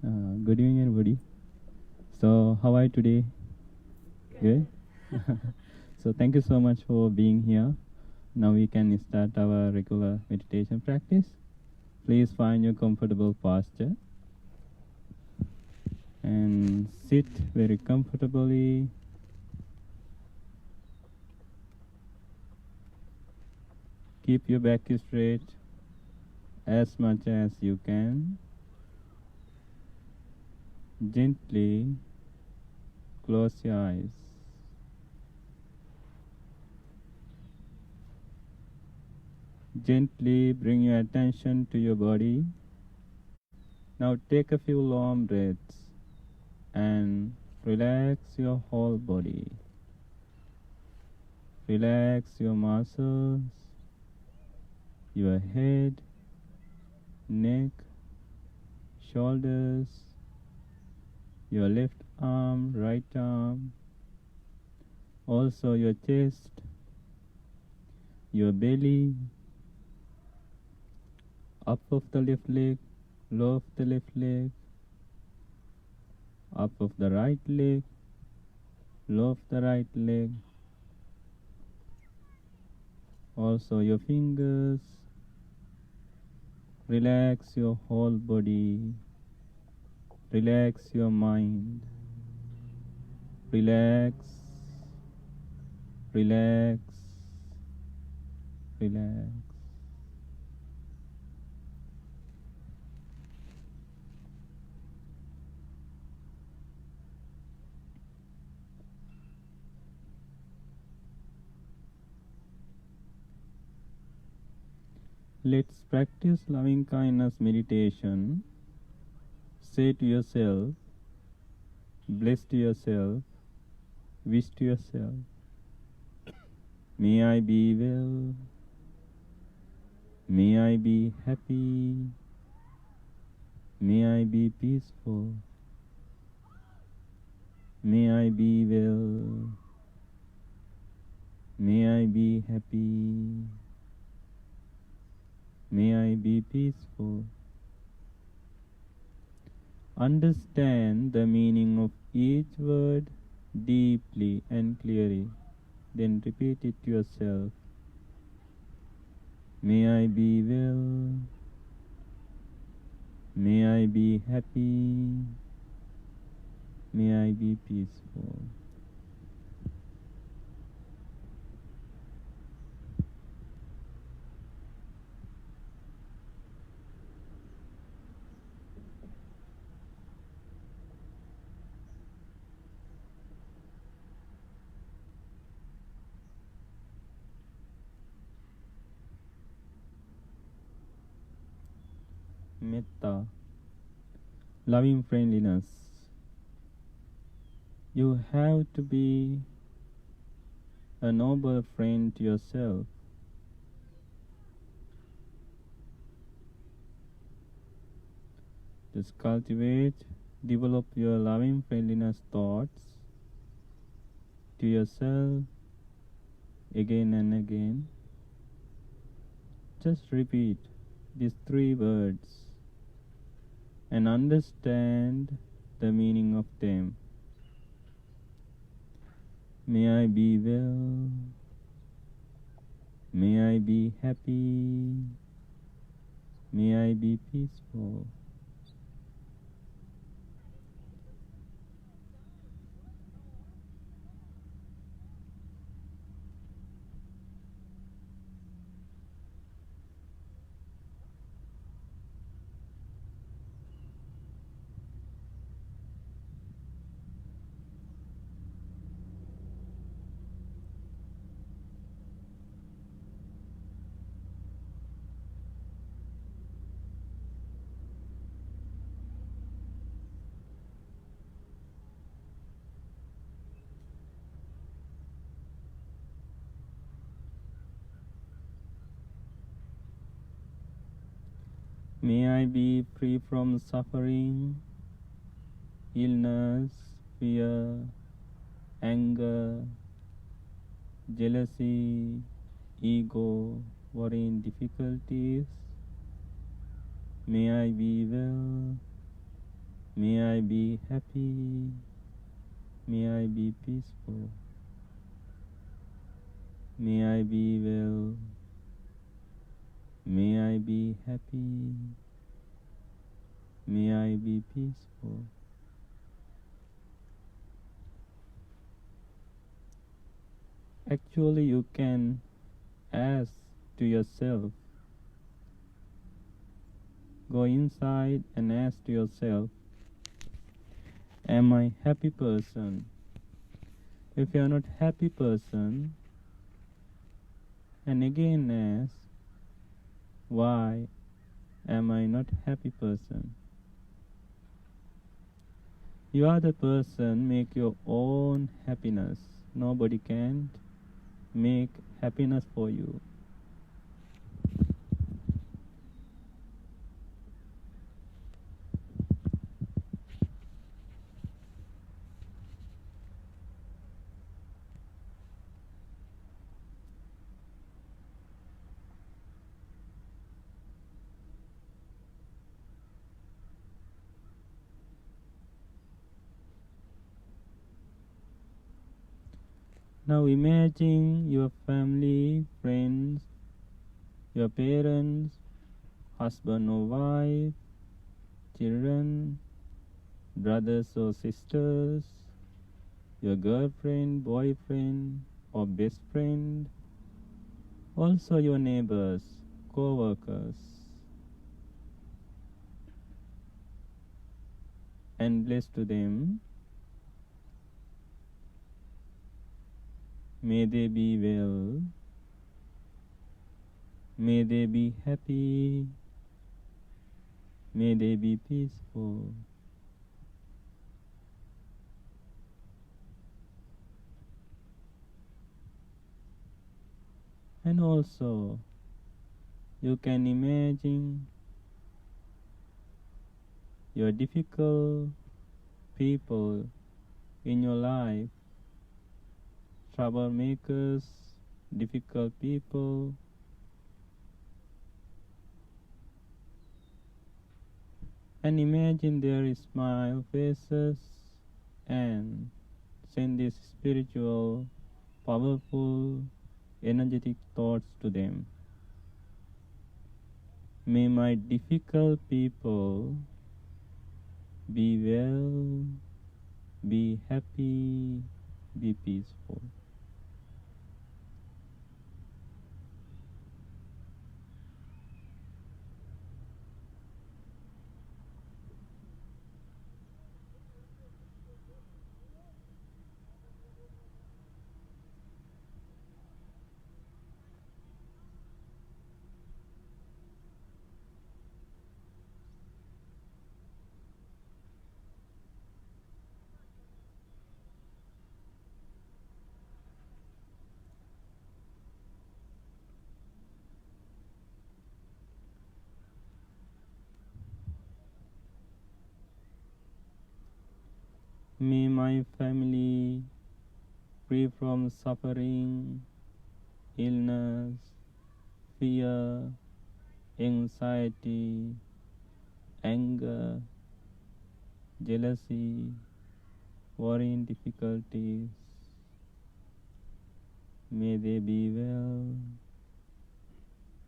Good evening, everybody. So, how are you today? Good. So, thank you so much for being here. Now we can start our regular meditation practice. Please find your comfortable posture and sit very comfortably. Keep your back straight as much as you can. Gently close your eyes. Gently bring your attention to your body. Now take a few long breaths and relax your whole body. Relax your muscles, your head, neck, shoulders, your left arm, right arm, also your chest, your belly, up of the left leg, low of the left leg, up of the right leg, low of the right leg, also your fingers. Relax your whole body, relax your mind, relax, relax, relax. Let's practice loving kindness meditation. Say to yourself, bless to yourself, wish to yourself, may I be well, may I be happy, may I be peaceful, may I be well, may I be happy, may I be peaceful. Understand the meaning of each word deeply and clearly. Then repeat it to yourself. May I be well. May I be happy. May I be peaceful. Metta, loving friendliness. You have to be a noble friend to yourself. Just cultivate, develop your loving friendliness thoughts to yourself again and again. Just repeat these 3 words and understand the meaning of them. May I be well. May I be happy. May I be peaceful. May I be free from suffering, illness, fear, anger, jealousy, ego, worry and difficulties. May I be well. May I be happy. May I be peaceful. May I be well. May I be happy. May I be peaceful. Actually, you can ask to yourself, go inside and ask to yourself, am I happy person? If you are not happy person, and again ask, why am I not happy person? You are the person, make your own happiness. Nobody can make happiness for you. Now imagine your family, friends, your parents, husband or wife, children, brothers or sisters, your girlfriend, boyfriend, or best friend, also your neighbors, co-workers, and bless to them. May they be well. May they be happy. May they be peaceful. And also, you can imagine your difficult people in your life, troublemakers, difficult people, and imagine their smile faces and send these spiritual, powerful, energetic thoughts to them. May my difficult people be well, be happy, be peaceful. May my family free from suffering, illness, fear, anxiety, anger, jealousy, worry and difficulties. May they be well.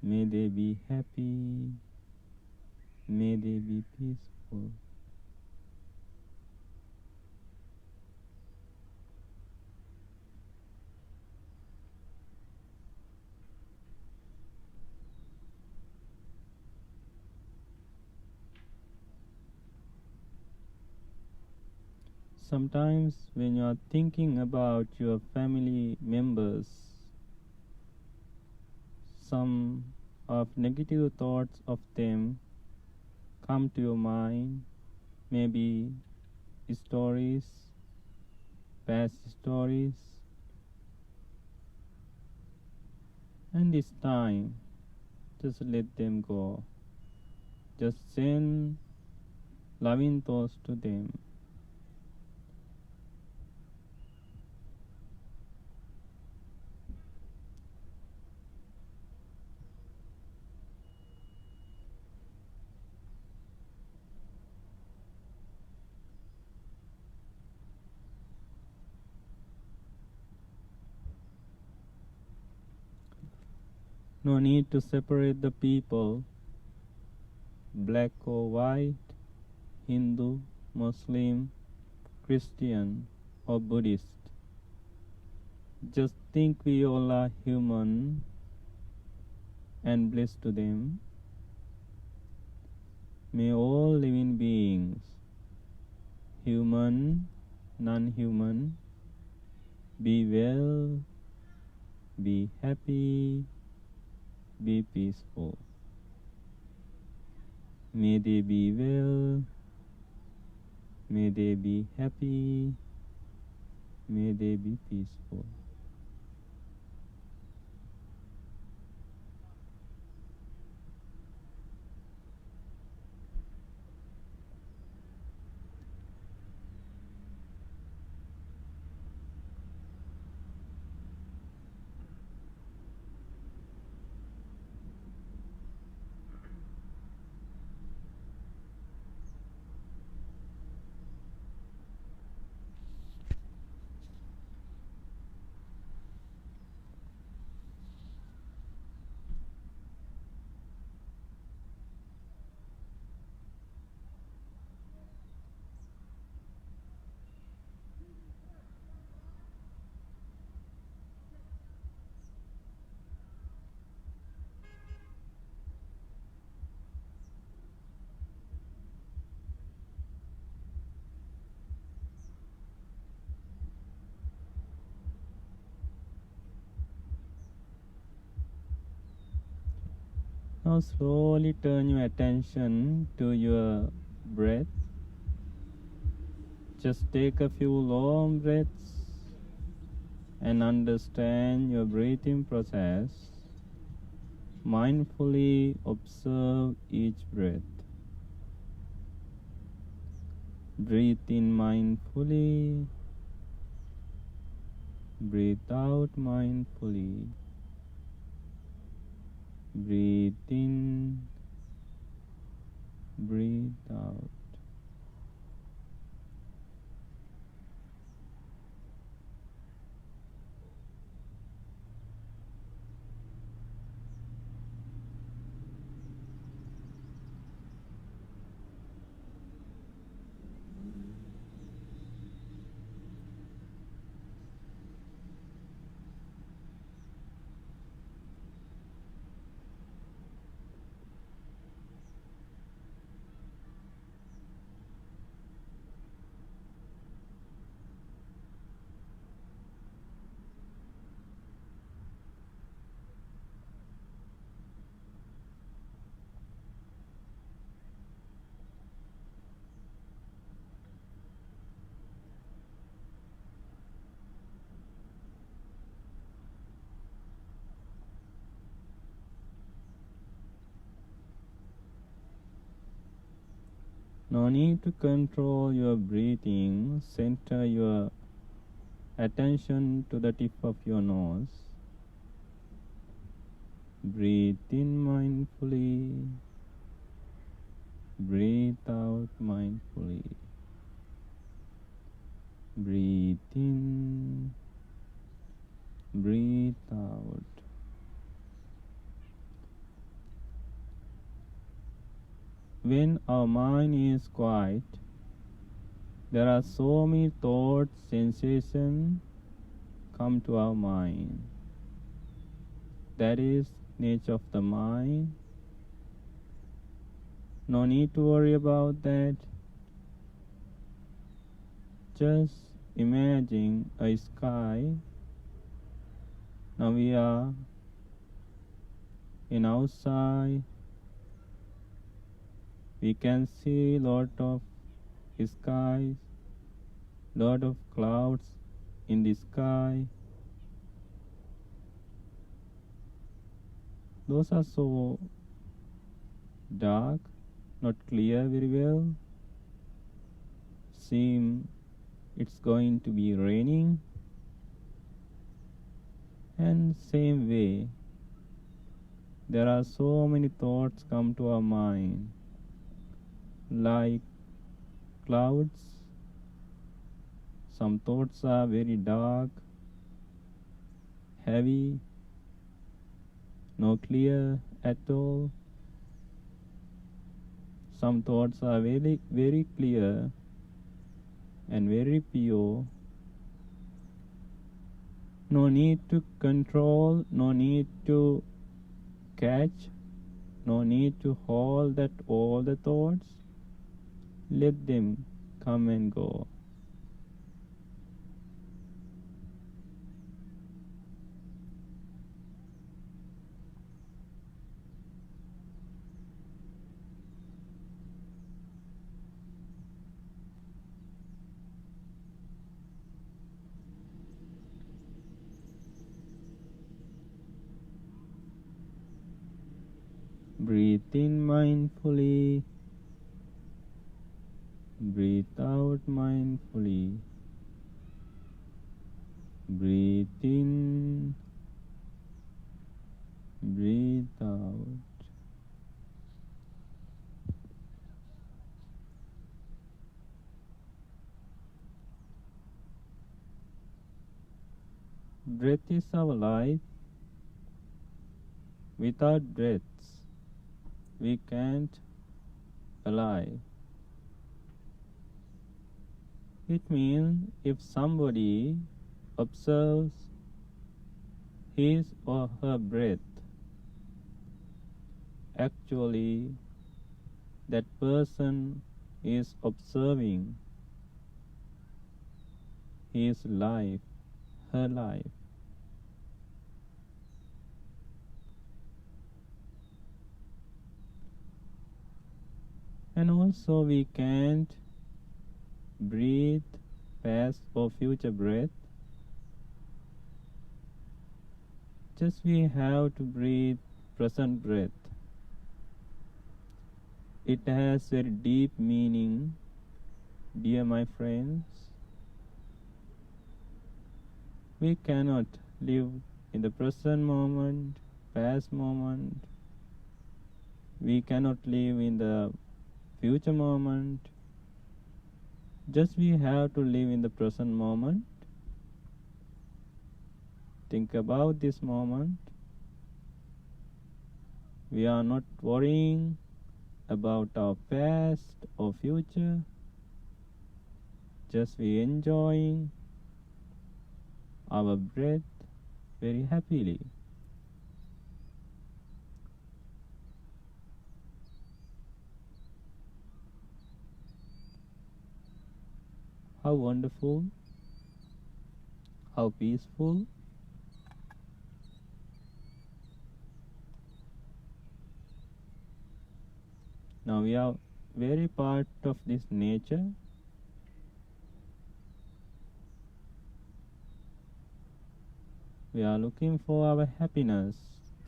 May they be happy. May they be peaceful. Sometimes when you are thinking about your family members, some of negative thoughts of them come to your mind, maybe stories, past stories, and this time just let them go. Just send loving thoughts to them. No need to separate the people, black or white, Hindu, Muslim, Christian, or Buddhist. Just think we all are human and blessed to them. May all living beings, human, non-human, be well, be happy, be peaceful. May they be well, may they be happy, may they be peaceful. Now slowly turn your attention to your breath. Just take a few long breaths and understand your breathing process. Mindfully observe each breath. Breathe in mindfully. Breathe out mindfully. Breathe in. Breathe out. No need to control your breathing. Center your attention to the tip of your nose. Breathe in mindfully. Breathe out mindfully. Breathe in. Breathe out. When our mind is quiet, there are so many thoughts, sensations come to our mind. That is nature of the mind. No need to worry about that. Just imagine a sky. Now we are in outside. We can see lot of skies, lot of clouds in the sky. Those are so dark, not clear very well. Seem it's going to be raining. And same way, there are so many thoughts come to our mind, like clouds. Some thoughts are very dark, heavy, no clear at all. Some thoughts are very, very clear and very pure. No need to control, no need to catch, no need to hold that all the thoughts. Let them come and go. Breathe in mindfully. Breathe out mindfully. Breathe in. Breathe out. Breath is our life. Without breaths, we can't alive. It means if somebody observes his or her breath, actually that person is observing his life, her life. And also we can't breathe past or future breath. Just we have to breathe present breath. It has very deep meaning, dear my friends. We cannot live in the present moment, past moment. We cannot live in the future moment. Just we have to live in the present moment. Think about this moment. We are not worrying about our past or future. Just we enjoying our breath very happily. How wonderful, how peaceful. Now we are very part of this nature. We are looking for our happiness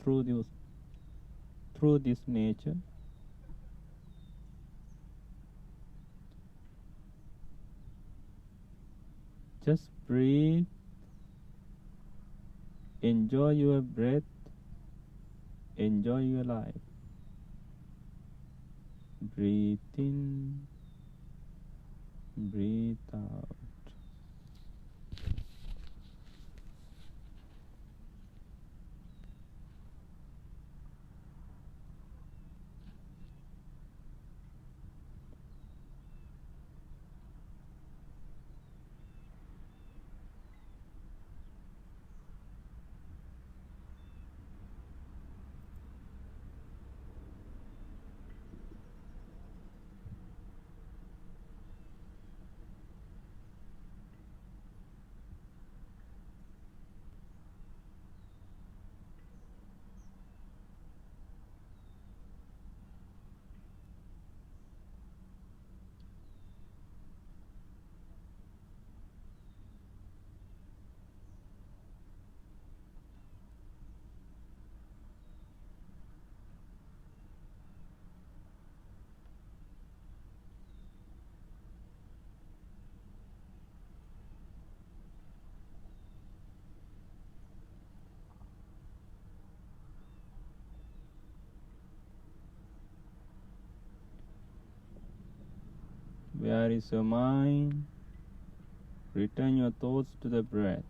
through this nature. Just breathe, enjoy your breath, enjoy your life. Breathe in, breathe out. Where is your mind? Return your thoughts to the breath.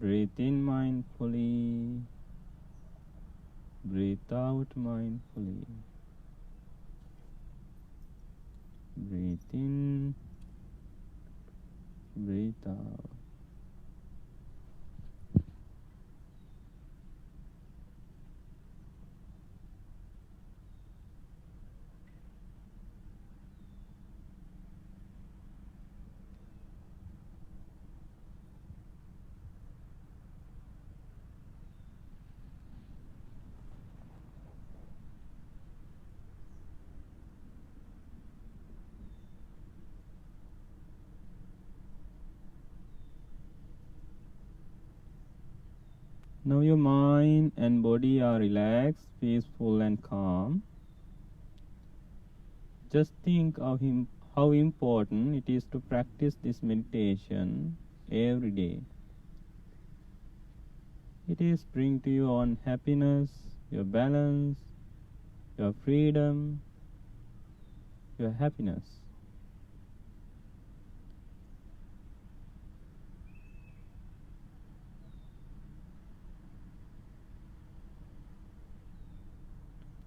Breathe in mindfully. Breathe out mindfully. Breathe in. Breathe out. Now your mind and body are relaxed, peaceful and calm. Just think of how important it is to practice this meditation every day. It is bring to you on happiness, your balance, your freedom, your happiness.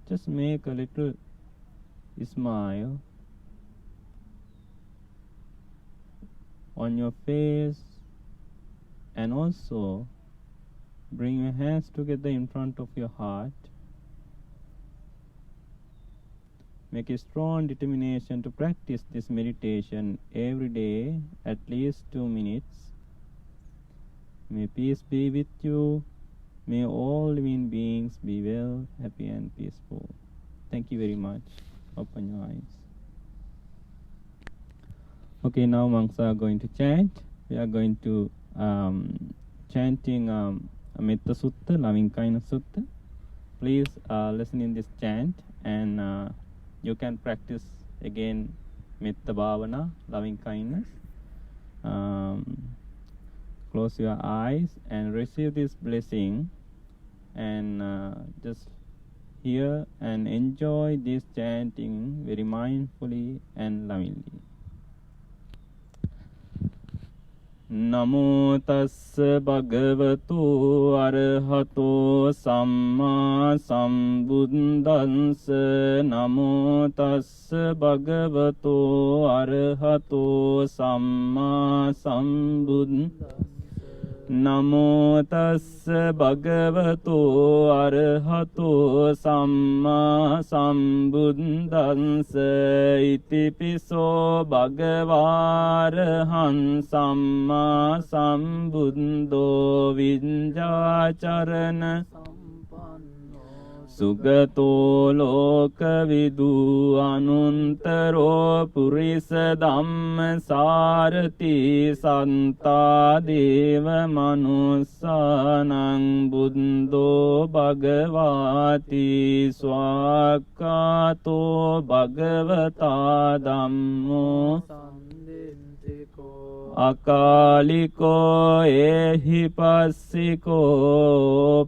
Just make a little smile on your face and also bring your hands together in front of your heart. Make a strong determination to practice this meditation every day, at least 2 minutes. May peace be with you. May all living beings be well, happy and peaceful. Thank you very much. Open your eyes. Okay, now monks are going to chant. We are going to chanting Metta Sutta, Loving Kindness Sutta. Please listen in this chant and you can practice again Metta Bhavana, loving kindness. Close your eyes and receive this blessing and just hear and enjoy this chanting very mindfully and lovingly. Namo tassa bhagavato arahato samma sambuddhassa. Namo tassa bhagavato arahato samma sambuddhassa. Namo tassa bhagavato arahato samma sambuddhassa. Itipiso bhagavarahan samma sambuddho vinjacharana Sugato lokavidu anuntaro purisa dhamma sarati santa deva manussanang buddho bhagavati swakato bhagavata dhammo Akaliko ehipassiko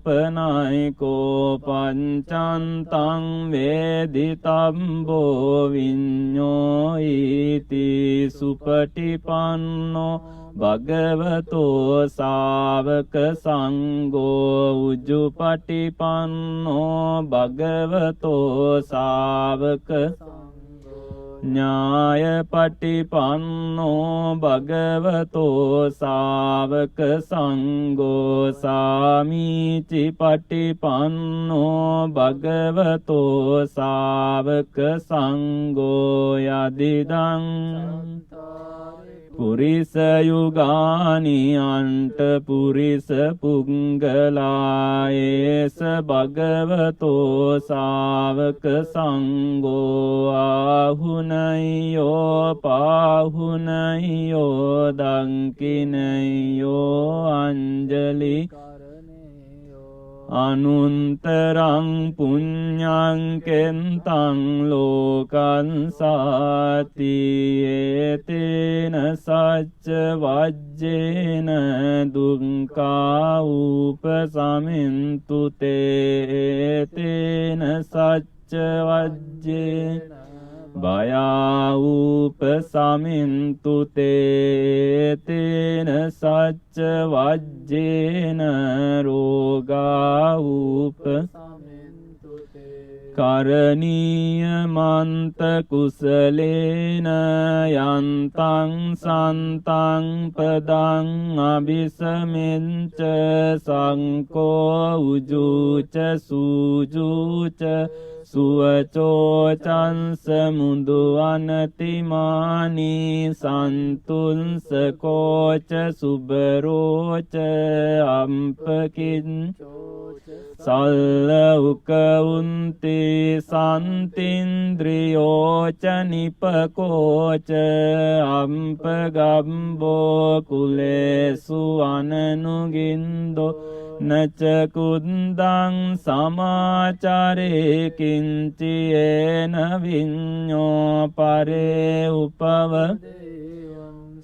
panayiko pancantang veditambo vinyo iti supatipanno Bhagavato Savaka Sangho Ujjupatipanno Bhagavato Savaka Nyaya Patipanno Bhagavato Savaka Sangho Samici Patipanno Bhagavato Savaka Sangho Yadidang Purisa Yugani Anta Purisa Pungala Esa Bhagavato Savaka Sangho Ahunayo Pahunayo Dankinayo Anjali Anuntarang punyang kentang lokan sati etena sacca vajjena dukkha upasamintu te etena sacca vajjena Bhaya upasamintu te tena sacca vajjena roga upasamintu කරණීයමන්ත කුසලේන යන්තං සන්තං පදං අபிසමෙන්ච සංකෝ උජුච සූජුච සුවචෝ චංස මුදු අනතිමානි සන්තුන්ස කෝච සුබරෝච අම්පකින් සල්ල උකවුන්ති සන්තින්ද්‍රියෝච නිපකෝච අම්පගම්බෝ කුලේසු අනනුගින්දෝ නච කුන්දං සමාචරේ කිංචියේන විඤ්ඤෝ පරේ උපව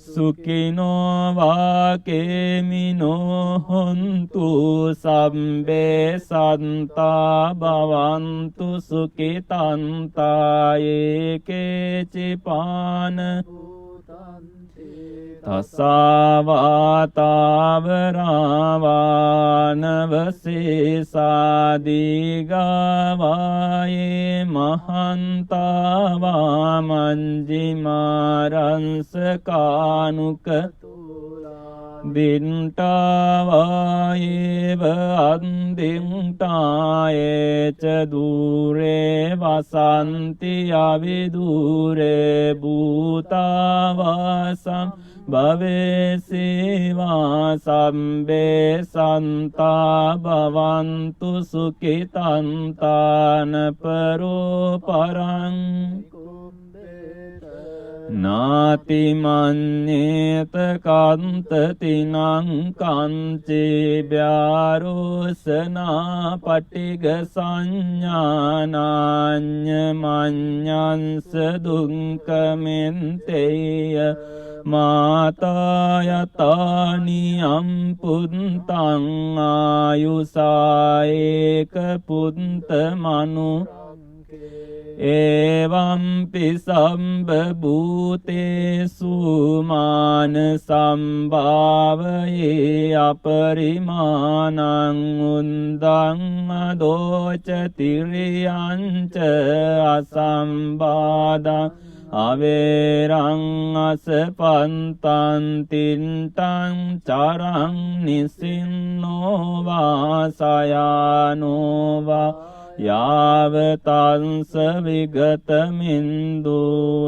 සුඛිනෝ වාකේමිනෝ හොන්තු සම්බේ සන්තා භවන්තු සුඛිතන්තා ඒකේචිපාන තසාවාතාවරාවානවසේසාදිගාවායේ මහන්තාවා මංජිමාරංසකානුක දින්ටාවායේව අන්දින්ටායේච දූරේ වසන්ති අවිදූරේ භූතාවාසම් භවේසේවා සම්බේ සන්තා භවන්තු සුඛිතන්තාන පරෝ පරං නාති මඤ්ඤේත කන්තතිනං කංචේ ව්‍යාරෝසනා පටිග සංඥානාඤ්ඤ මඤ්ඤංස දුක්ඛමෙන්තේය මාතායතානි අම්පුන්තං ආයුසායේක පුන්ත මනු එවම්පි සම්බ භූතේසු මාන සම්භාවයේ අපරිමාණං උන්දං අදෝච තිරියංච අසම්බාධං අවේරං අසපන්තං තින්තං චරං නිසින්නෝ වාසයානෝ වා යාවතංස විගතමින්දු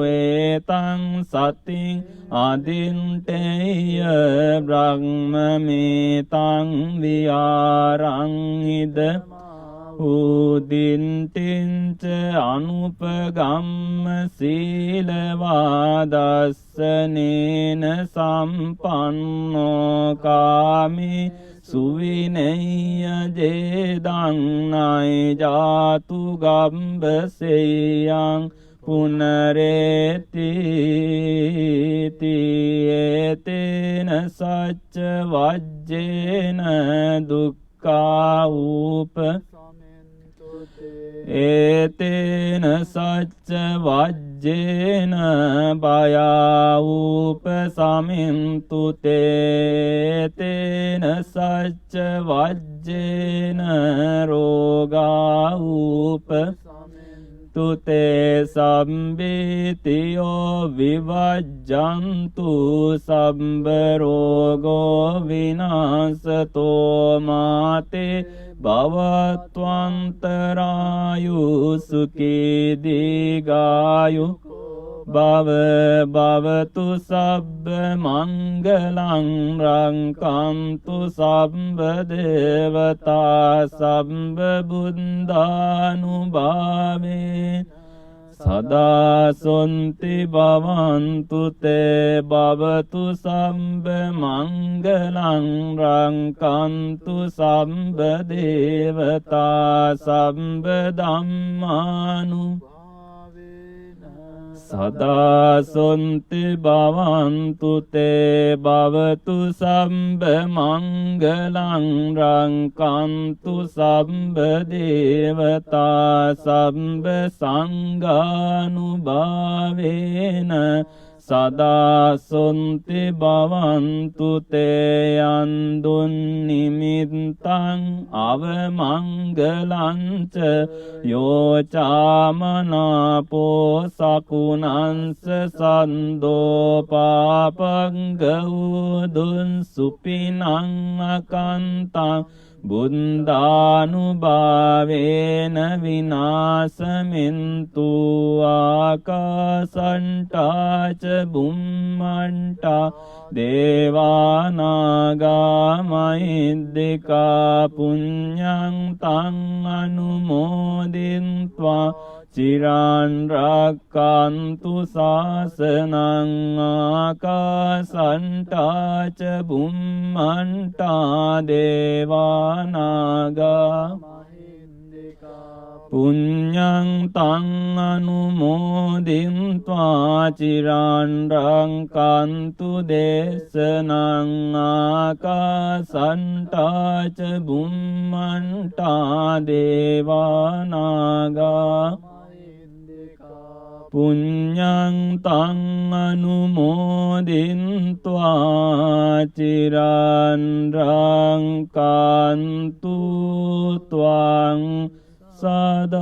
ඒතං සතින් අදින්ටේය බ්‍රහ්මමේතං විහාරං ඉද උදින්ටින්ච අනුපගම්ම සීලවාදස්සනේන සම්පන්නෝ කාමේ සුවිනෙය්‍ය ජේදං නයි ජාතු ගම්බසෙයං පුනරේති තේන සච්ච වජ්ජේන දුක්ඛා ූප ඒතේන සච්ච වජ්ජේන භයා උපසමින්තු තේතේන සච්ච වජ්ජේන රෝගා උපසමින්තුතේ සම්බිතියෝ විවජ්ජන්තු සම්බ රෝගෝ විනාසතෝ මාතේ භවත්වන්තරායු සුඛී දීඝායු භව භවතු සබ්බ මංගලං රංකන්තු සම්බ දේවතා සම්බ බුද්ධානුභාවේ සදා සොන්ති භවන්තු තේ භවතු සම්බ මංගලං රංකන්තු සම්බ දේවතා සම්බ ධම්මානුභාවේන සදා සොන්ති භවන්තු තේ භවතු සම්බ මංගලං රංකන්තු සම්බ දේවතා සම්බ සංඝානුභාවේන Sada sunti bhavantu te andun nimitang avamangalanca yo chamanapo sakunansa sando papanggaudun supinang akantang Buddhanubhavena vinasamentu akasanta ca bummanta devanaga mahiddhika punyang tang anumodintva Ciran rakkantu sasanang akasanta ca bummanta devanaga Punyang tang anumodintva ciran rakkantu desanang akasanta ca bummanta devanaga Punyang tang anumodintva ciran rakkantu tvang sadati.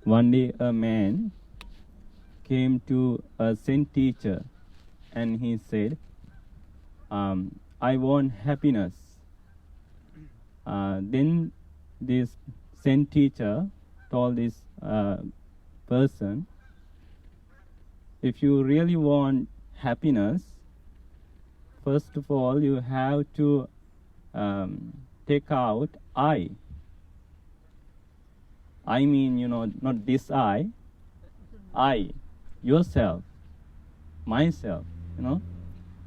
One day a man came to a Zen teacher and he said, I want happiness. Then this Zen teacher told this person, if you really want happiness, first of all you have to take out I. I mean, not this I, yourself, myself,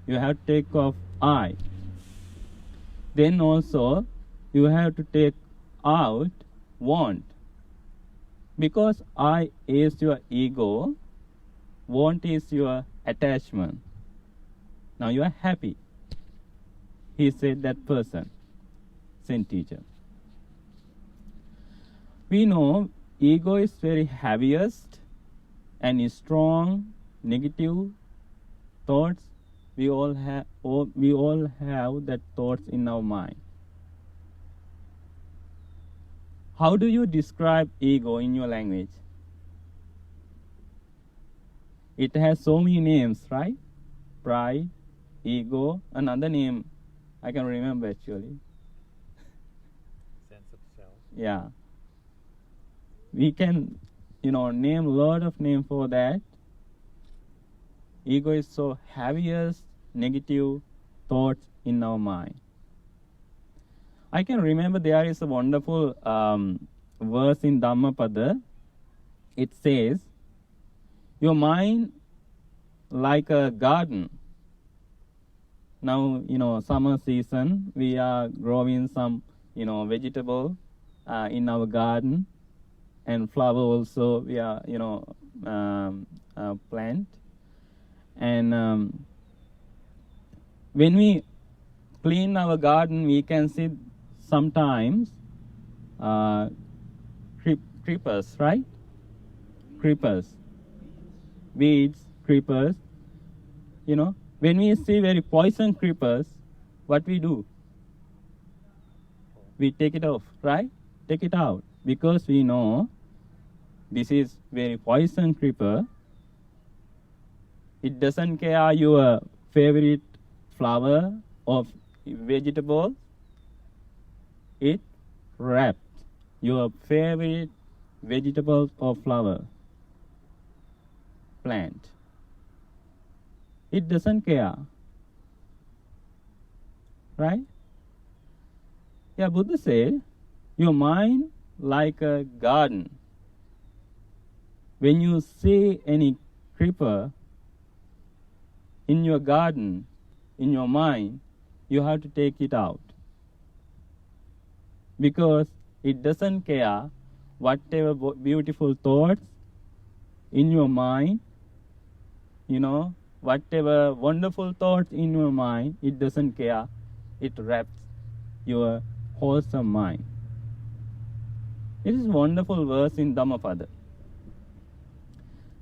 You have to take off I. Then also, you have to take out want. Because I is your ego, want is your attachment. Now you are happy. He said that person, Zen teacher. We know ego is very heaviest and is strong, negative thoughts. We all have that thoughts in our mind. How do you describe ego in your language? It has so many names, right? Pride, ego, another name I can remember actually. Sense of self. Yeah. We can, name a lot of names for that. Ego is so heaviest negative thoughts in our mind. I can remember there is a wonderful verse in Dhammapada. It says, your mind like a garden. Now, summer season, we are growing some, vegetable in our garden. And flower also we are, plant. And when we clean our garden, we can see sometimes creepers, right? Creepers, weeds, creepers. When we see very poison creepers, what we do? We take it off, right? Take it out, because we know this is very poison creeper. It doesn't care your favorite flower or vegetable. It wrapped your favorite vegetable or flower, plant. It doesn't care. Right? Yeah, Buddha said, your mind like a garden. When you see any creeper in your garden, in your mind, you have to take it out. Because it doesn't care whatever beautiful thoughts in your mind, whatever wonderful thoughts in your mind, it doesn't care. It wraps your wholesome mind. It is a wonderful verse in Dhammapada.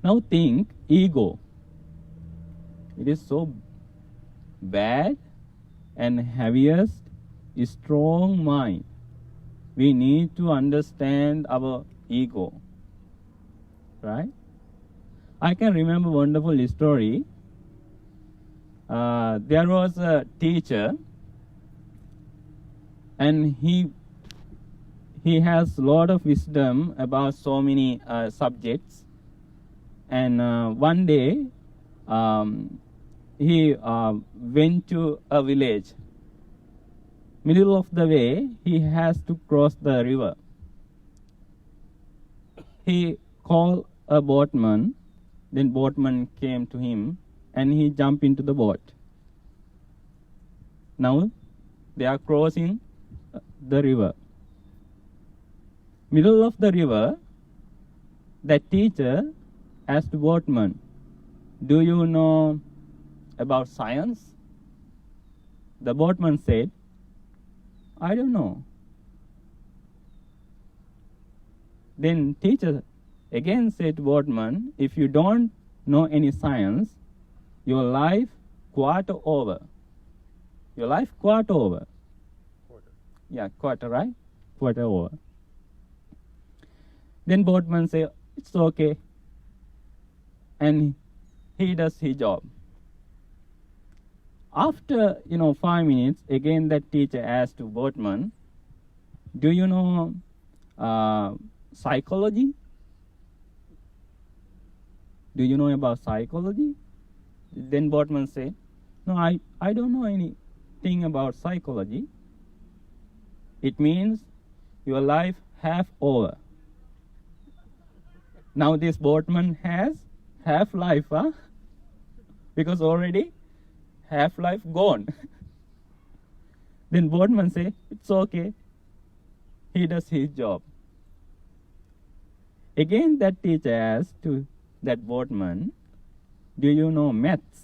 Now think ego. It is so bad and heaviest, strong mind. We need to understand our ego. Right? I can remember a wonderful story. There was a teacher, and he has a lot of wisdom about so many subjects. And one day, he went to a village. Middle of the way, he has to cross the river. He called a boatman. Then boatman came to him, and he jumped into the boat. Now they are crossing the river. Middle of the river, that teacher asked the boatman, "Do you know about science?" The boatman said, "I don't know." Then teacher again said to boatman, "If you don't know any science, your life quarter over." Your life quarter over. Quarter. Yeah, quarter, right? Quarter over. Then boatman say, "It's okay." And he does his job. After 5 minutes, again that teacher asked to boatman, "Do you know psychology? Do you know about psychology?" Then boatman say, "No, I don't know anything about psychology." It means your life half over. Now this boatman has half life, huh? Because already half life gone. Then boatman say, "It's okay." He does his job. Again that teacher asked to that boatman, "Do you know maths?"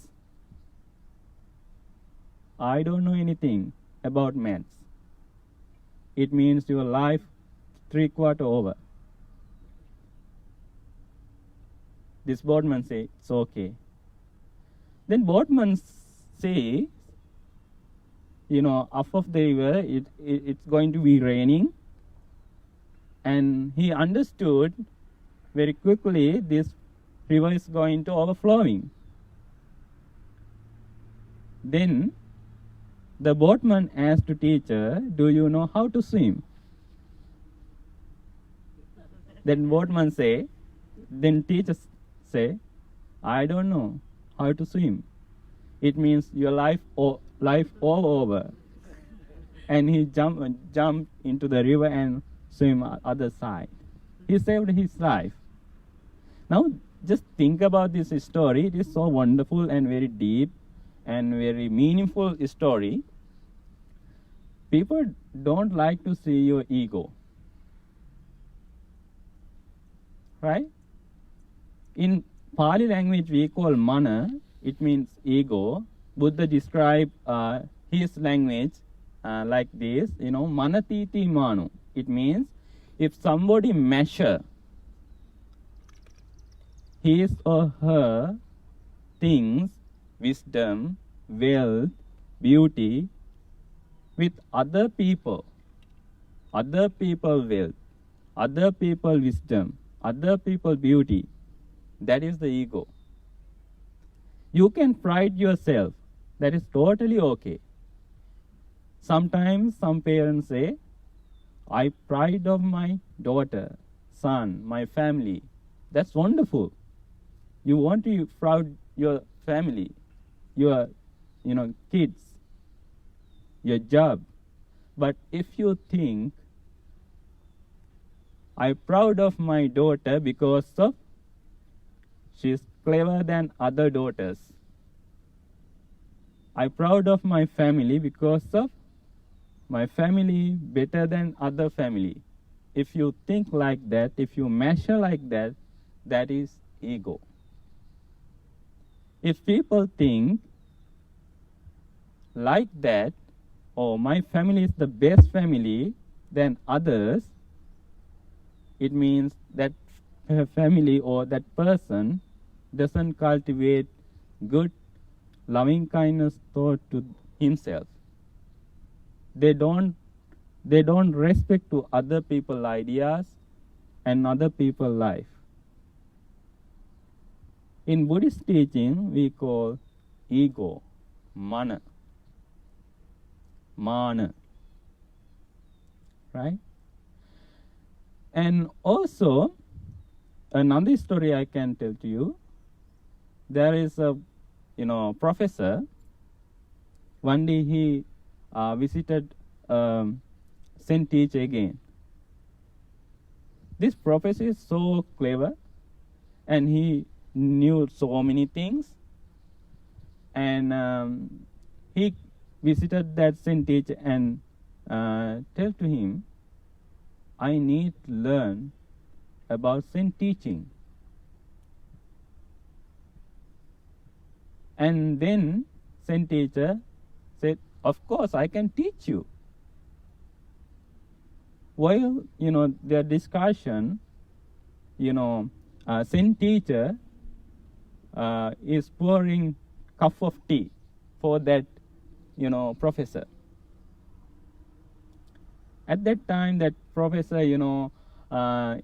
"I don't know anything about maths." It means your life 3/4 over. This boatman say, "It's okay." Then boatman say, up of the river, it's going to be raining. And he understood very quickly this river is going to overflowing. Then the boatman asked the teacher, "Do you know how to swim?" Then teacher say, "I don't know how to swim." It means your life all over. And he jumped into the river and swim other side. He saved his life. Now just think about this story. It is so wonderful and very deep and very meaningful story. People don't like to see your ego. Right? In Pali language we call mana. It means ego. Buddha described his language like this, manatiti manu. It means if somebody measure his or her things, wisdom, wealth, beauty with other people wealth, other people wisdom, other people beauty, that is the ego. You can pride yourself. That is totally okay. Sometimes some parents say, "I pride of my daughter, son, my family." That's wonderful. You want to proud your family, your kids, your job. But if you think, "I'm proud of my daughter because of she's clever than other daughters. I'm proud of my family because of my family better than other family." If you think like that, if you measure like that, that is ego. If people think like that, or my family is the best family than others, it means that family or that person doesn't cultivate good loving kindness thought to himself. They don't respect to other people's ideas and other people's life. In Buddhist teaching, we call ego mana. Mana. Right? And also, another story I can tell to you. There is a professor. One day he visited Saint Teacher again. This professor is so clever, and he knew so many things. And he visited that Saint Teacher and tell to him, I need to learn about Saint teaching. And then Saint Teacher said, of course, I can teach you. While, their discussion, Saint Teacher is pouring cup of tea for that, professor. At that time, that professor,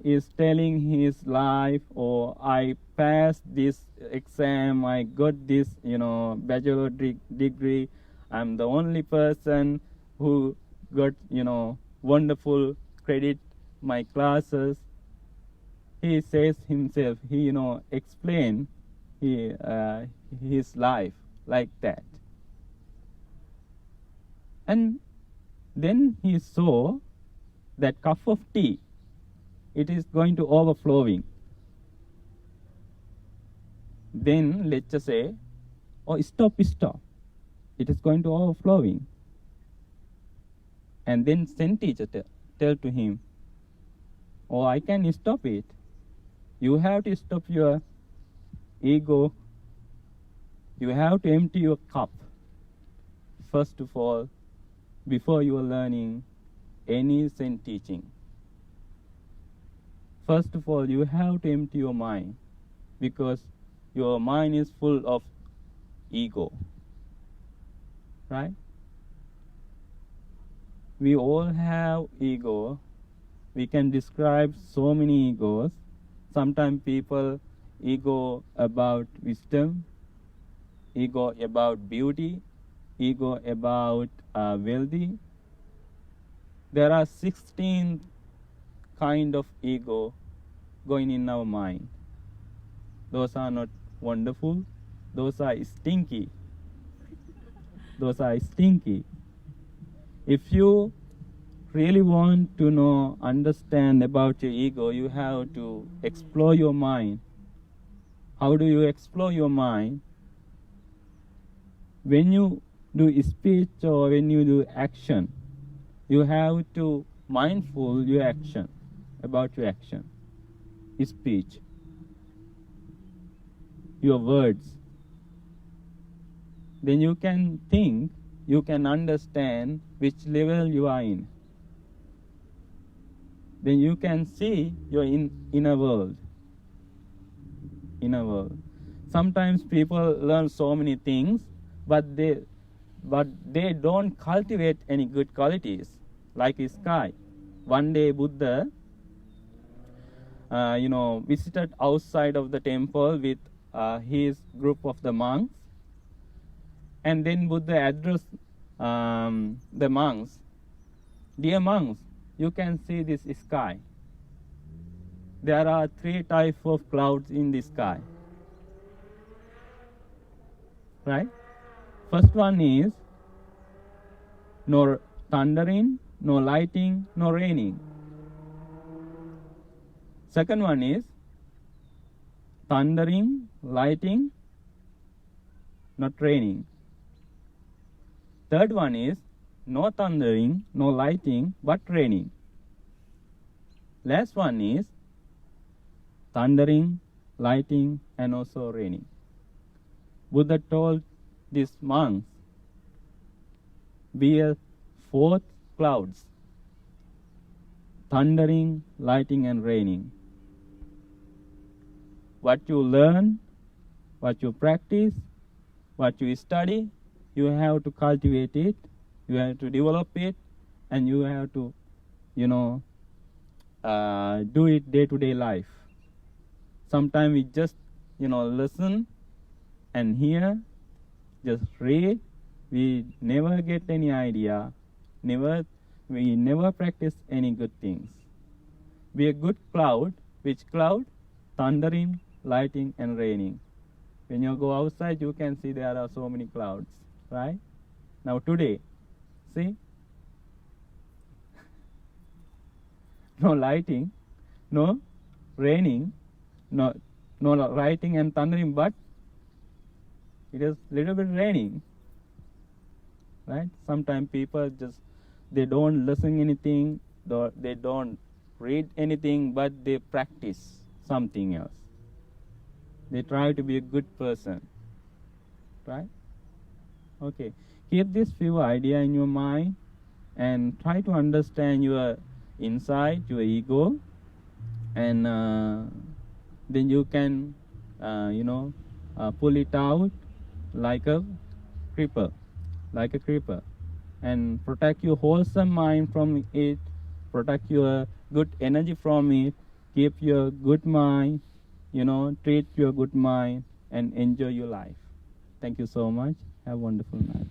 is telling his life, or I passed this exam, I got this, bachelor degree. I'm the only person who got, wonderful credit my classes. He says himself, he, explain his life like that. And then he saw that cup of tea, it is going to overflowing. Then let's say, oh, stop. It is going to overflowing. And then Saint Teacher tell to him, oh, I can stop it. You have to stop your ego. You have to empty your cup. First of all, before you are learning any Saint teaching. First of all, you have to empty your mind, because your mind is full of ego. Right? We all have ego. We can describe so many egos. Sometimes people ego about wisdom, ego about beauty, ego about wealthy. There are 16 kind of ego going in our mind. Those are not wonderful. Those are stinky. Those are stinky. If you really want to understand about your ego, you have to explore your mind. How do you explore your mind? When you do speech or when you do action, you have to mindful your action, about your action, speech, your words. Then you can think, you can understand which level you are in. Then you can see your inner world. Inner world. Sometimes people learn so many things, but they don't cultivate any good qualities, like a sky. One day Buddha, visited outside of the temple with his group of the monks. And then Buddha addressed the monks, dear monks, you can see this sky. There are 3 types of clouds in the sky. Right? First one is no thundering, no lightning, no raining. Second one is thundering, lightning, not raining. Third one is no thundering, no lightning, but raining. Last one is thundering, lighting, and also raining. Buddha told these monks, be a fourth clouds, thundering, lighting, and raining. What you learn, what you practice, what you study, you have to cultivate it, you have to develop it, and you have to, do it day-to-day life. Sometimes we just, listen and hear, just read. We never get any idea. We never practice any good things. Be a good cloud. Which cloud? Thundering, lighting, and raining. When you go outside, you can see there are so many clouds, right? Now today, see? No lighting, no raining, no lighting and thundering, but it is little bit raining, right? Sometimes people just, they don't listen anything, they don't read anything, but they practice something else. They try to be a good person, right? Okay, keep this few idea in your mind and try to understand your inside, your ego, and then you can, pull it out like a creeper, and protect your wholesome mind from it, protect your good energy from it, keep your good mind, treat your good mind, and enjoy your life. Thank you so much. Have a wonderful night.